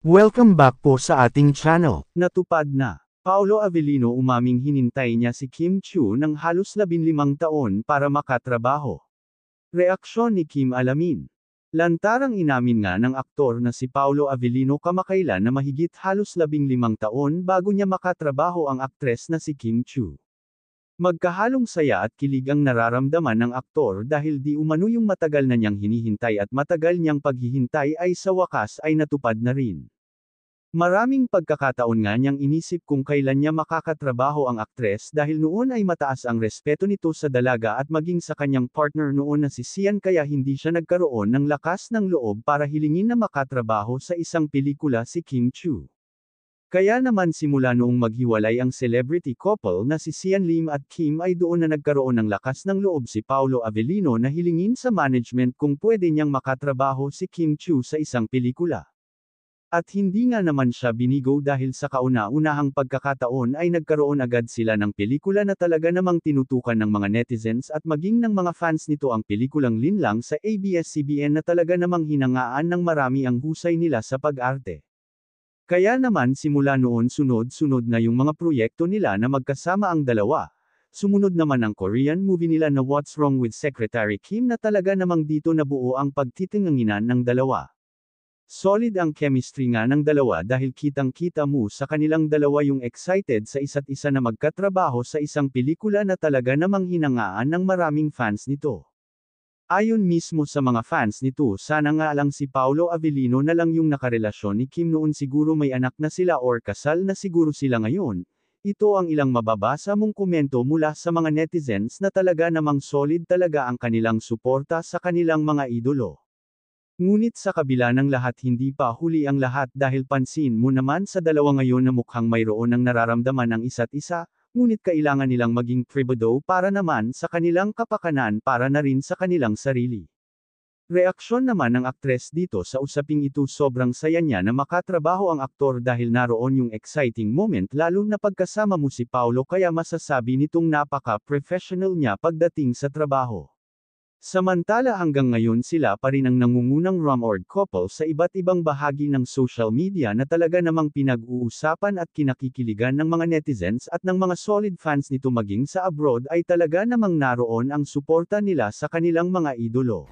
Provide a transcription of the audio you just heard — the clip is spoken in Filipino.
Welcome back po sa ating channel. Natupad na. Paolo Avellino umaming hinintay niya si Kim Chiu ng halos 15 taon para makatrabaho. Reaksyon ni Kim Alamin. Lantarang inamin nga ng aktor na si Paolo Avellino kamakailan na mahigit halos 15 taon bago niya makatrabaho ang aktres na si Kim Chiu. Magkahalong saya at kilig ang nararamdaman ng aktor dahil di umano yung matagal na niyang hinihintay at matagal niyang paghihintay ay sa wakas ay natupad na rin. Maraming pagkakataon nga niyang inisip kung kailan niya makakatrabaho ang aktres dahil noon ay mataas ang respeto nito sa dalaga at maging sa kanyang partner noon na si Sian kaya hindi siya nagkaroon ng lakas ng loob para hilingin na makatrabaho sa isang pelikula si Kim Chiu. Kaya naman simula noong maghiwalay ang celebrity couple na si Sian Lim at Kim ay doon na nagkaroon ng lakas ng loob si Paolo Avellino na hilingin sa management kung pwede niyang makatrabaho si Kim Chiu sa isang pelikula. At hindi nga naman siya binigo dahil sa kauna-unahang pagkakataon ay nagkaroon agad sila ng pelikula na talaga namang tinutukan ng mga netizens at maging ng mga fans nito ang pelikulang Linlang sa ABS-CBN na talaga namang hinangaan ng marami ang husay nila sa pag-arte. Kaya naman simula noon sunod-sunod na yung mga proyekto nila na magkasama ang dalawa. Sumunod naman ang Korean movie nila na What's Wrong with Secretary Kim na talaga namang dito nabuo ang pagtitinganginan ng dalawa. Solid ang chemistry nga ng dalawa dahil kitang-kita mo sa kanilang dalawa yung excited sa isa't isa na magkatrabaho sa isang pelikula na talaga namang hinangaan ng maraming fans nito. Ayon mismo sa mga fans nito sana nga lang si Paolo Avellino na lang yung nakarelasyon ni Kim noon siguro may anak na sila or kasal na siguro sila ngayon. Ito ang ilang mababasa mong komento mula sa mga netizens na talaga namang solid talaga ang kanilang suporta sa kanilang mga idolo. Ngunit sa kabila ng lahat hindi pa huli ang lahat dahil pansin mo naman sa dalawa ngayon na mukhang mayroon ng nararamdaman ang isa't isa, ngunit kailangan nilang maging privado para naman sa kanilang kapakanan para na rin sa kanilang sarili. Reaksyon naman ng aktres dito sa usaping ito sobrang saya niya na makatrabaho ang aktor dahil naroon yung exciting moment lalo na pagkasama mo si Paolo kaya masasabi nitong napaka-professional niya pagdating sa trabaho. Samantala hanggang ngayon sila pa rin ang nangungunang rumored couple sa iba't ibang bahagi ng social media na talaga namang pinag-uusapan at kinakikiligan ng mga netizens at ng mga solid fans nito maging sa abroad ay talaga namang naroon ang suporta nila sa kanilang mga idolo.